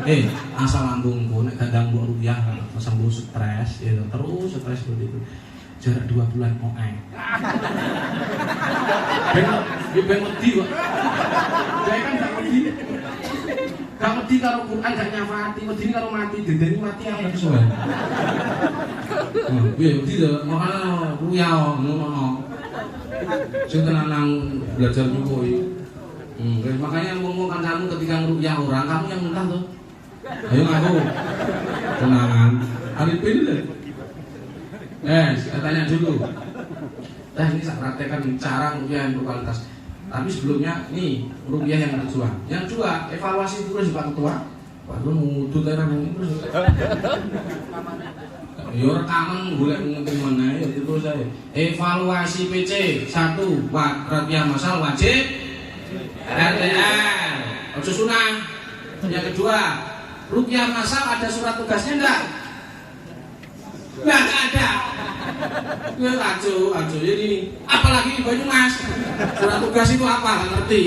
Asam lambungku nek kadang mbok ruyah sembuh stres ya terus stres seperti itu. Jarak 2 bulan OE. Ben wedi kok. Saya kan gak wedi. Gak wedi karo Quran gak nyafati, wedi karo mati, dendeni mati apa kesuwen. Piye wedi to, makane ruyah ngono. Sing tenan nang belajar nyukuhi. Makanya ngomong kancamu ketika ngeruyah orang, kamu yang muntah tuh. Ayo ngaku. Tenangan. Arifin deh. Saya tanya dulu. Ini saya praktekkan cara ngeruyah yang berkualitas. Tapi sebelumnya, nih ngeruyah yang bertujuan. Yang kedua, evaluasi terus Pak Ketua. Waduh, ngudut tenan ini terus. Ya rekaman golek penting mana ya terus saya. Evaluasi PC 1, rupiah masal wajib RTL. Ojo sunah. Yang kedua, rupiah masal ada surat tugasnya enggak? Enggak ada. Ya ajo ini. Apalagi Banyumas. Surat tugas itu apa? Enggak ngerti.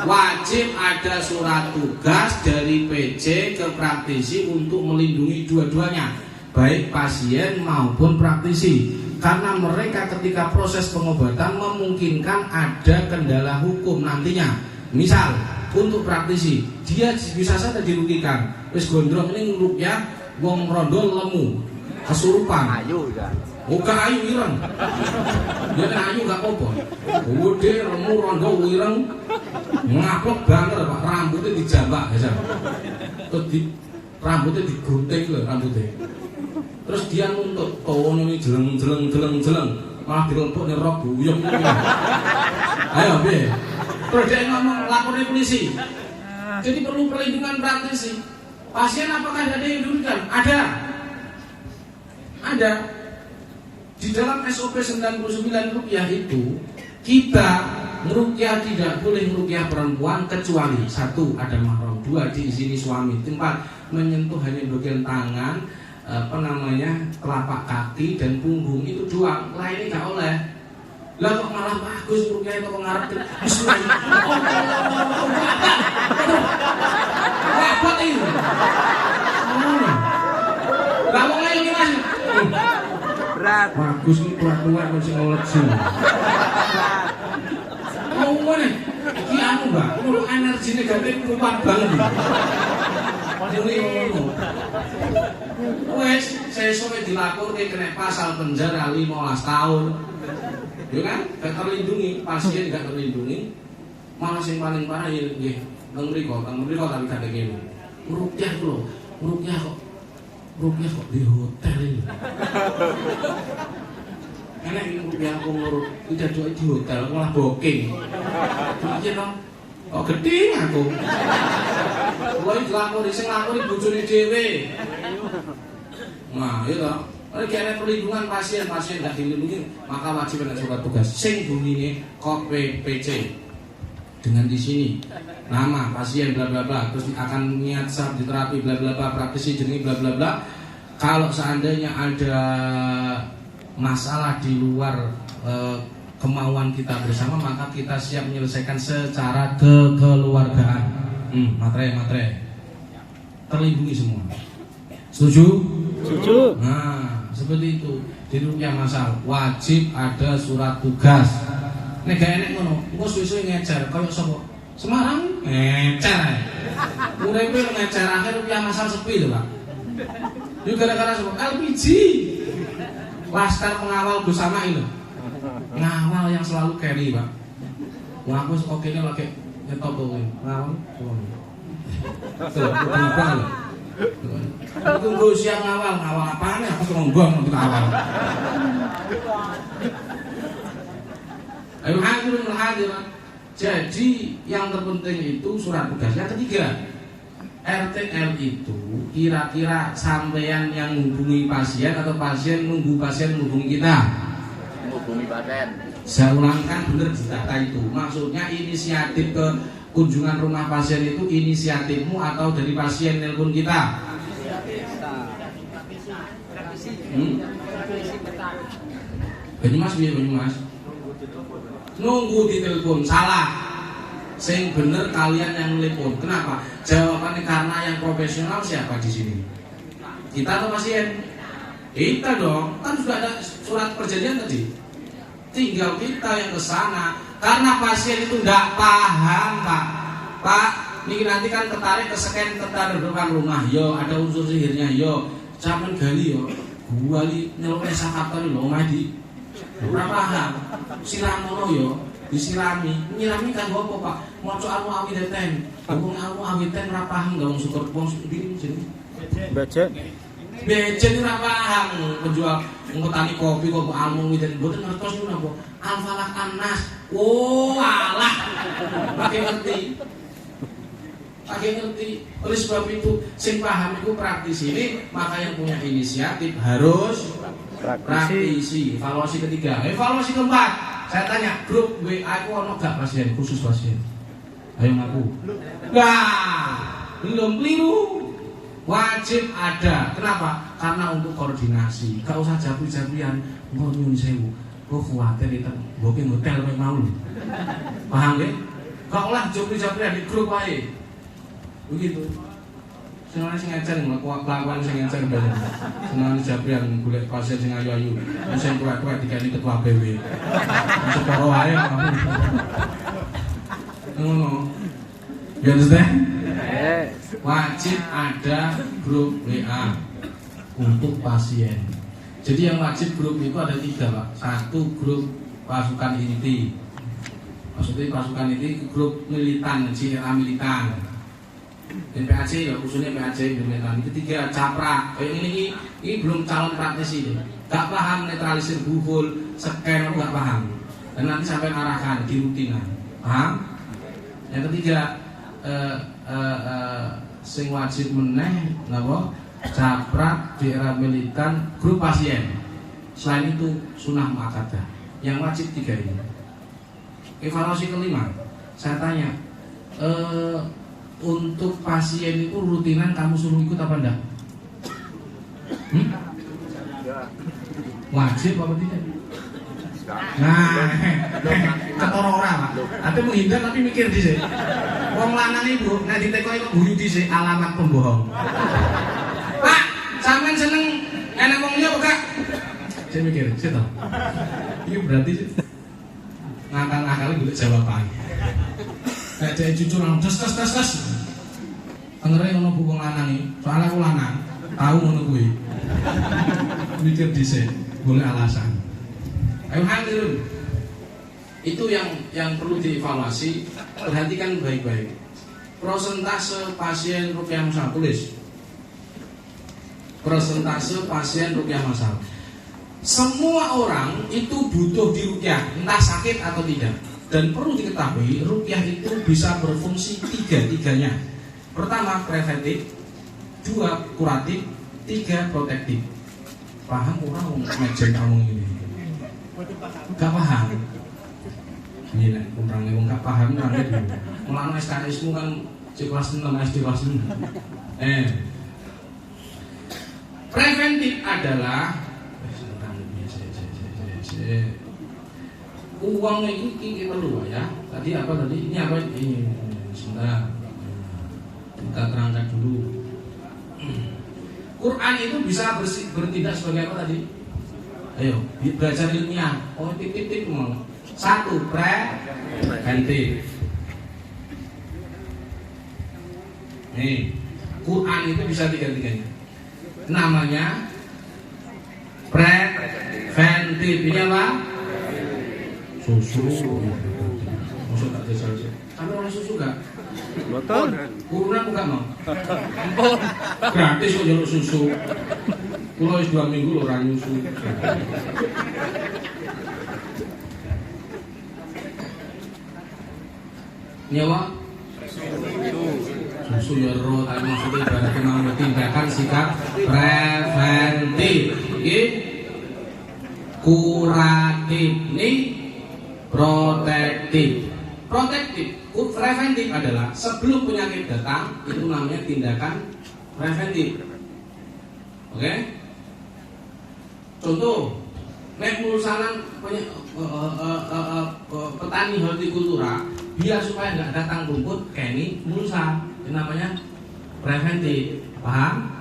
Wajib ada surat tugas dari PC ke praktisi untuk melindungi dua-duanya, baik pasien maupun praktisi. Karena mereka ketika proses pengobatan memungkinkan ada kendala hukum nantinya. Misal untuk praktisi, dia bisa saja dirugikan. Wis gondrong ini ngurupnya wong rondo lemu, kesurupan. Ayu ya. Muka ayu ireng. Dia kan ayu gak apa-apa. Gede lemu rondo ireng. Ngaplok banget Pak, rambutnya dijambak ya. Terus rambutnya digunting lho rambutnya. Terus dia nuntut tono ini jeleng, malah dirempuk nih rok buyong. Ayo piye? Terus dia ngomong laporin polisi. Jadi perlu perlindungan praktisi. Pasien apakah ada yang dirugikan? Ada. Di dalam SOP 99 rupiah itu kita meruqyah tidak boleh meruqyah perempuan kecuali 1 ada mahram, 2 diizini suami, 4 menyentuh hanya bagian tangan, telapak kaki dan punggung, itu doang. Lainnya nggak oleh. Lah kok malah bagus ruqyah itu ngarep. Apa itu? Lah wong ayo Mas. Berat. Bagus iki tua-tua kok sing ngeleksi. Mau ngene. Iki anu, Mbak, ngono energi negatif kuat banget. Wes, sesuk dilaporke kena pasal penjara 15 tahun. Ya kan? Gak terlindungi, pasien gak terlindungi. Malah sing paling parah ya nggih, teng mriko tapi gak kene. Ruqyah lho, ruqyah kok di hotel ini. Enak ini ruqyah aku ngurut, tidak di hotel, malah booking. Mikir dong, kok gede aku. Kalau dilapori, sing lapori bojone dhewe. Nah, itu toh. Kalau kena perlindungan pasien nggak dilindungi, maka wajib ada surat tugas. Sing bunyinya KPPC. Dengan di sini nama pasien bla bla bla, terus akan niat saat diterapi bla bla bla, praktisi jenenge bla bla bla. Kalau seandainya ada masalah di luar kemauan kita bersama, maka kita siap menyelesaikan secara kekeluargaan. Materai terlindungi semua. Setuju? Setuju. Nah, seperti itu. Di ruqyah masal wajib ada surat tugas. Nek gak enek ngono, engko suwe-suwe ngecer koyo sapa? Semarang ngecer. Uripe ngecer akhir ruqyah masal sepi lho, Pak. Yo gara-gara sapa? LPG. Laskar pengawal bersama ini. Ngawal yang selalu carry, Pak. Wah, aku oke ini lagi nyetop tuh. Ngawal. Tuh, berubah lho. Itu gue siap ngawal apaan ya? Aku sombong untuk ngawal. Ayo hadir. Jadi yang terpenting itu surat tugas. Yang ketiga, RTL itu kira-kira sampean yang menghubungi pasien atau pasien nunggu pasien menghubungi kita. Bumi Paten. Saya ulangkan bener data itu. Maksudnya inisiatif ke kunjungan rumah pasien itu inisiatifmu atau dari pasien nelpon kita? Banyumas biar Banyumas. Nunggu di telepon, salah. Sing bener kalian yang nelpon. Kenapa? Jawabannya karena yang profesional siapa di sini? Kita atau pasien? Kita dong. Kan sudah ada surat perjanjian tadi. Tinggal kita yang ke sana. Karena pasien itu enggak paham, Pak. Pak, ini nanti kan tertarik ke scan tertarik depan rumah. Yo, ada unsur sihirnya. Yo, sampean gali yo. Gua li nyelone sakapane lho Madi. Ora paham. Siramono yo, disirami. Nyirami kan apa, Pak? Maca Al-Mu'awwidzatain. Wong Al-Mu'awwidzatain ora paham gak wong syukur wong iki jenenge. Baca. Bejen ora paham penjual ngutani kopi kok Al-Mu'awwidzatain mboten ngertos niku napa? Al-Falaq An-Nas. Oh, alah. Pakai ngerti. Oleh sebab itu sing paham itu praktisi ini, maka yang punya inisiatif harus praktisi. Evaluasi ketiga, evaluasi keempat. Saya tanya, grup WA aku ono gak pasien khusus pasien? Ayo ngaku. Belum, keliru. Wajib ada. Kenapa? Karena untuk koordinasi. Gak usah jabri-jabrian. Mau nyun sewu. Kok khawatir itu booking hotel mek mau. Paham nggih? Gak olah jabri-jabrian di grup wae. Begitu. Senang sing ngajar kelakuan sing ngajar banyak. Senang jabrian golek pasien sing ayu-ayu. Sing tuwek-tuwek dikene ketua BW. Separo wae kamu. Ngono. You understand? Wajib ada grup WA untuk pasien. Jadi yang wajib grup itu ada 3, Pak. 1 grup pasukan inti. Maksudnya pasukan inti grup militan, CRA militan. Dan PAC ya khususnya PAC militan. Ketiga capra. Kayak ini belum calon praktisi. Gak paham netralisir buhul, scan gak paham. Dan nanti sampai arahkan di rutinan. Paham? Yang ketiga sing wajib meneh napa caprak daerah militan grup pasien. Selain itu sunah muakkadah. Yang wajib 3 ini. Evaluasi kelima, saya tanya untuk pasien itu rutinan kamu suruh ikut apa enggak? Wajib apa tidak? Nah, ketara ora, Pak. Ate menghindar tapi mikir dhisik. Wong lanang ibu nek ditekoki kok guyu dhisik alamat pembohong. Pak, sampean seneng enek wong liya apa gak? Saya mikir, sih toh. Ini berarti ngakal-ngakal golek jawaban. Kayak dhek jujur nang des. Tengere ngono bu wong lanang iki. Soale aku lanang, tahu ngono kuwi. Mikir dhisik, golek alasan. Ayo hadirin. Itu yang perlu dievaluasi. Perhatikan baik-baik. Persentase pasien ruqyah masal, tulis. Persentase pasien ruqyah masal. Semua orang itu butuh diruqyah, entah sakit atau tidak. Dan perlu diketahui, ruqyah itu bisa berfungsi tiga-tiganya. Pertama, preventif. 2, kuratif. 3, protektif. Paham orang ngejen kamu ini? Gak paham. Ini nek kurang wong gak paham nang iki. Mulane SKS-mu kan kelas 6, SD kelas 6. Preventif adalah uang ini perlu ya. Tadi apa tadi? Ini apa ini? Sebentar. Kita terangkan dulu. Quran itu bisa bertindak sebagai apa tadi? Ayo, belajar ilmiah. Oh, tip-tip mau. 1, preventif. Nih, Quran itu bisa tiga-tiganya. Namanya preventif. Ini apa? Susu. Maksud tak ada saja. Kamu orang susu gak? Betul. Kuruna aku gak mau. Gratis kok jalur susu. Kulo wis 2 minggu lho ora nyusu. Nyawa? Susu ya ro, tapi maksudnya ibaratnya mau tindakan sikap preventif. Iki kuratif. kuratif. Ini protektif. Protektif, preventif adalah sebelum penyakit datang, itu namanya tindakan preventif. Oke? Contoh, nek mulusanan petani hortikultura, biar supaya nggak datang rumput, keni mulusa, itu namanya preventif. Paham?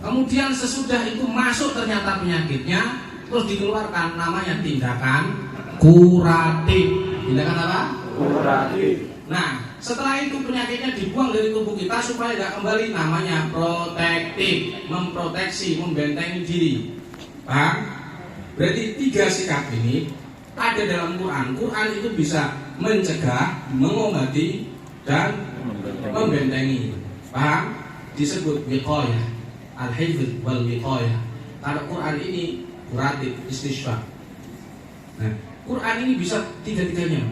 Kemudian sesudah itu masuk ternyata penyakitnya, terus dikeluarkan, namanya tindakan kuratif. Tindakan apa? Kuratif. Nah, setelah itu penyakitnya dibuang dari tubuh kita supaya nggak kembali, namanya protektif, memproteksi, membentengi diri. Paham? Berarti 3 sikap ini ada dalam Quran. Quran itu bisa mencegah, mengobati, dan membentengi. Paham? Disebut wiqayah, al-hifdz wal wiqayah. Kalau Quran ini kuratif, istisyraf. Nah, Quran ini bisa tiga-tiganya.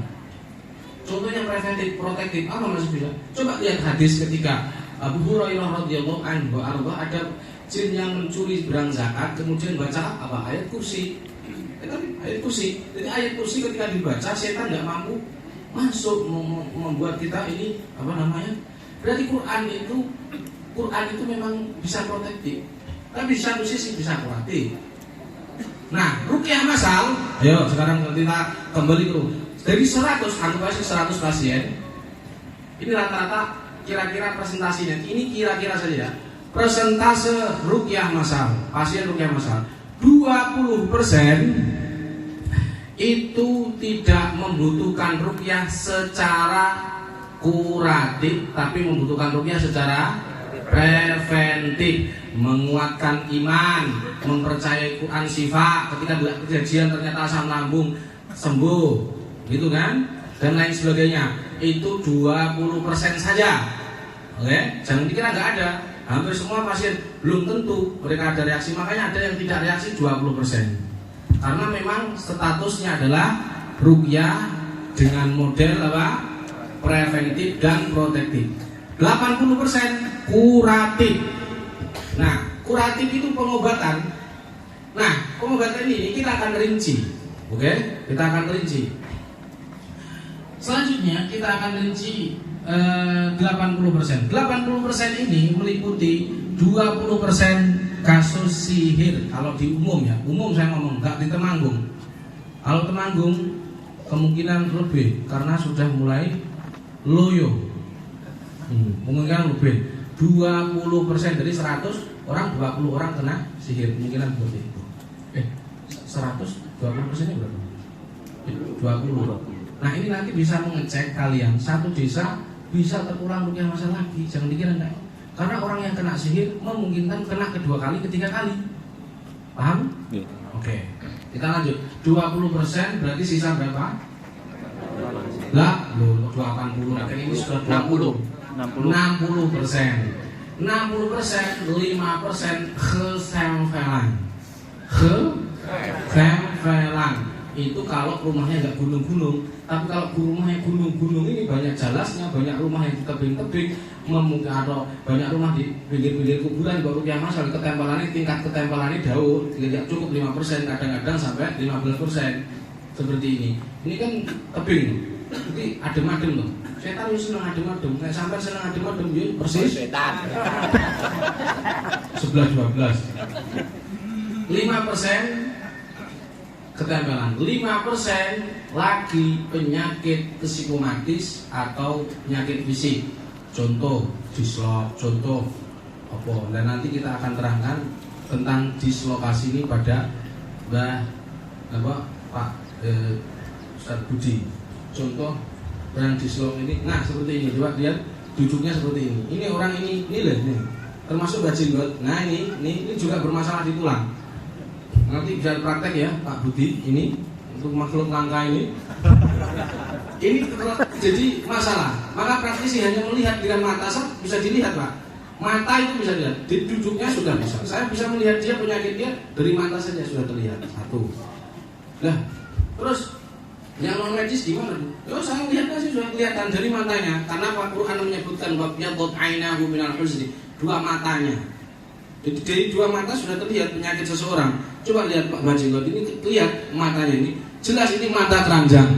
Contohnya preventif, protektif, apa maksudnya? Coba lihat hadis ketika Abu Hurairah radhiyallahu anhu ada jin yang mencuri barang zakat, kemudian baca apa? Ayat kursi. Ayat kursi. Jadi ayat kursi ketika dibaca, setan nggak mampu masuk membuat kita ini apa namanya? Berarti Quran itu memang bisa protektif, tapi di satu sisi bisa kuratif. Nah, ruqyah masal, ayo sekarang kita kembali ke dari 100, anggap aja 100 pasien. Ini rata-rata kira-kira presentasinya, ini kira-kira saja. Persentase ruqyah masal, pasien ruqyah masal, 20% itu tidak membutuhkan ruqyah secara kuratif, tapi membutuhkan ruqyah secara preventif, menguatkan iman, mempercayai Quran sifat, ketika kejadian ternyata asam lambung sembuh, gitu kan, dan lain sebagainya. Itu 20% saja. Oke, jangan dikira nggak ada. Hampir semua pasien belum tentu mereka ada reaksi, makanya ada yang tidak reaksi 20%. Karena memang statusnya adalah ruqyah dengan model apa? Preventif dan protektif. 80% kuratif. Nah, kuratif itu pengobatan. Nah, pengobatan ini kita akan rinci. Oke? Kita akan rinci. Selanjutnya kita akan rinci 80%. 80% ini meliputi 20% kasus sihir. Kalau di umum ya, umum saya ngomong, enggak di Temanggung. Kalau Temanggung kemungkinan lebih karena sudah mulai loyo. Kemungkinan lebih 20% dari 100 orang, 20 orang kena sihir, kemungkinan seperti itu. 100 20%-nya berapa? 20. Nah, ini nanti bisa mengecek kalian satu desa bisa terulang ruqyah masal lagi. Jangan dikira enggak. Karena orang yang kena sihir memungkinkan kena kedua kali, ketiga kali. Paham? Iya. Oke. Kita lanjut. 20% berarti sisa berapa? Lah, 80. Nah, ini sudah 20. 60%. 5% kesempelan. Kesempelan itu kalau rumahnya nggak gunung-gunung. Tapi kalau rumahnya gunung-gunung ini banyak jalasnya, banyak rumah yang di tebing-tebing, mungkin ada banyak rumah di pinggir-pinggir kuburan, baru ruqyah masal ketempelannya, tingkat ketempelannya jauh, tidak cukup 5%, kadang-kadang sampai 15%. Seperti ini. Ini kan tebing, jadi adem-adem loh. Setan itu senang adem-adem, kayak sampai senang adem-adem, ya persis. Setan. 11-12. 5% ketempelan, 5% lagi penyakit psikomatis atau penyakit fisik. Contoh dislok, contoh apa? Dan nanti kita akan terangkan tentang dislokasi ini pada Pak Ustaz Budi. Contoh yang dislok ini, nah seperti ini, coba lihat duduknya seperti ini. Ini orang ini loh, ini termasuk bajingot. Nah ini juga bermasalah di tulang. Nanti bisa praktek ya Pak Budi, ini untuk makhluk langka ini. Ini jadi masalah. Maka praktisi hanya melihat dengan mata, bisa dilihat Pak. Mata itu bisa dilihat, di duduknya sudah bisa. Saya bisa melihat dia penyakit dia dari mata saja sudah terlihat. Satu. Nah, terus yang non medis gimana? Oh, saya lihatnya sih sudah kelihatan dari matanya. Karena Pak Quran menyebutkan wabiyadut ainahu minal huzni, dua matanya. Jadi dari dua mata sudah terlihat penyakit seseorang. Coba lihat Pak Bajingot ini, lihat matanya ini Jelas ini mata keranjang.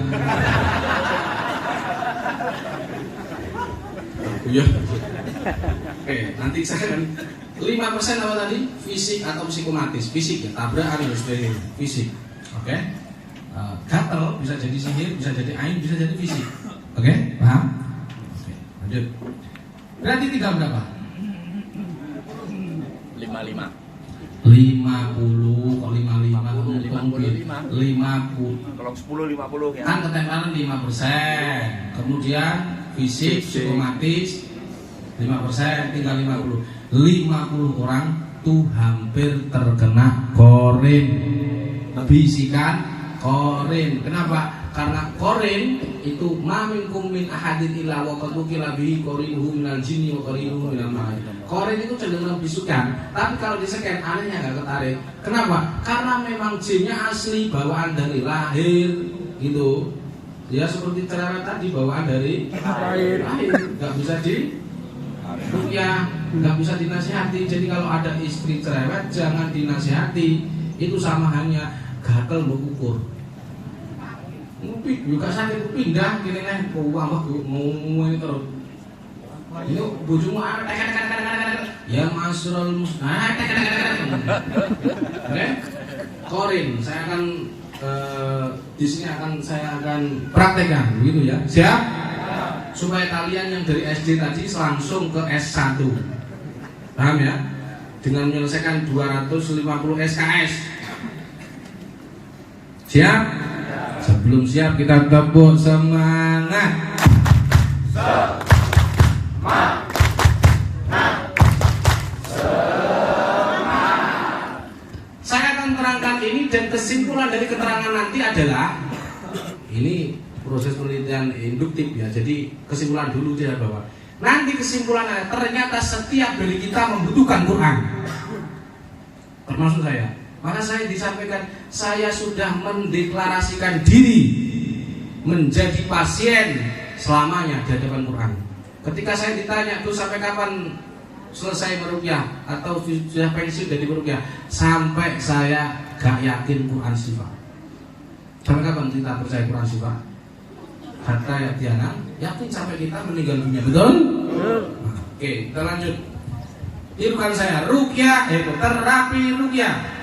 Iya. Oke, nanti saya akan 5% apa tadi? Fisik atau psikomatis. Fisik ya, tabrakan harus dari fisik. Oke. Gatel bisa jadi sihir, bisa jadi ain, bisa jadi fisik. Oke, paham? Oke, lanjut. Berarti tinggal berapa? 55. 50 kok 55 50. Kalau 10 50 ya. Kan ketempelan 5%. Kemudian fisik, psikomatis 5%, tinggal 50. 50 orang tuh hampir terkena korin. Bisikan korin. Kenapa? Karena korin itu ma minkum min ahadin illa wa qad ukila bihi qorinuhu minal jinni wa qorinuhu minal malaik. Korin itu cenderung bisukan, tapi kalau diseken anehnya nggak ketarik. Kenapa? Karena memang jinnya asli bawaan dari lahir gitu. Ya seperti cerewet tadi bawaan dari lahir, nggak bisa di rukyah, nggak bisa dinasihati. Jadi kalau ada istri cerewet jangan dinasihati. Itu sama hanya gatel mengukur. Ngupi juga sakit pindah gini nih, uang mau ini terus. Ini bojomu ya masrul oke. Korin, saya akan di sini saya akan praktekkan begitu ya. Siap? Supaya kalian yang dari SD tadi langsung ke S1. Paham ya? Dengan menyelesaikan 250 SKS. Siap? Sebelum siap kita tepuk semangat. Saya akan terangkan ini dan kesimpulan dari keterangan nanti adalah ini proses penelitian induktif ya. Jadi kesimpulan dulu dia bahwa nanti kesimpulannya ternyata setiap dari kita membutuhkan Quran. Termasuk saya. Maka saya disampaikan, saya sudah mendeklarasikan diri menjadi pasien selamanya di hadapan Quran. Ketika saya ditanya, tuh sampai kapan selesai meruqyah atau sudah pensiun dari meruqyah? Sampai saya gak yakin Quran sifat. Sampai kapan kita percaya Quran sifat? Kata ya Diana, yakin sampai kita meninggal dunia, betul? Oke, kita lanjut. Tirukan saya, ruqyah, terapi ruqyah.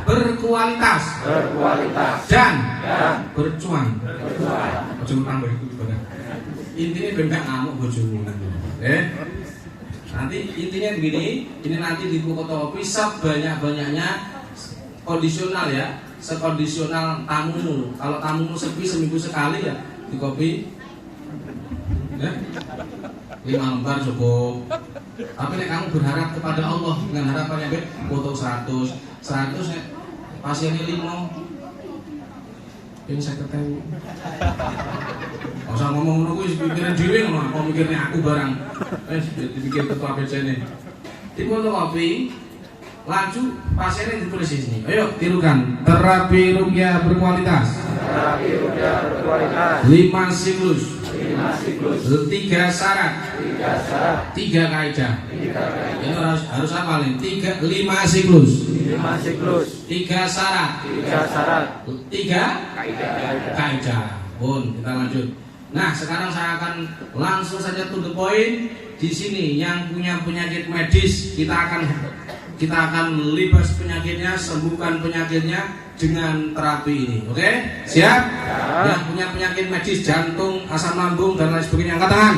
Berkualitas dan bercuan. Tambah itu ibadah. Intinya benda ngamuk bojomu. Nanti intinya begini, ini nanti di fotokopi sebanyak-banyaknya kondisional ya, sekondisional tamumu. Kalau tamumu sepi seminggu sekali ya di kopi 5 lembar cukup. Tapi nek kamu berharap kepada Allah dengan harapan yang foto 100 nek pasiennya 5 ini saya ketemu. Gak usah ngomong ngono kuwi pikiran dhewe ngono, apa mikirnya aku barang. Dipikir ketua PC ini. Di foto kopi laju pasiennya ditulis di sini. Ayo tirukan terapi ruqyah berkualitas. 5 siklus. 3 syarat. 3 kaidah. Ini harus apa nih? 5 siklus. 3 syarat. 3 kaidah. Pun kita lanjut. Nah, sekarang saya akan langsung saja to the point. Di sini yang punya penyakit medis kita akan libas penyakitnya, sembuhkan penyakitnya dengan terapi ini. Oke? Siap? Yang punya penyakit medis, jantung, asam lambung dan lain sebagainya, angkat tangan.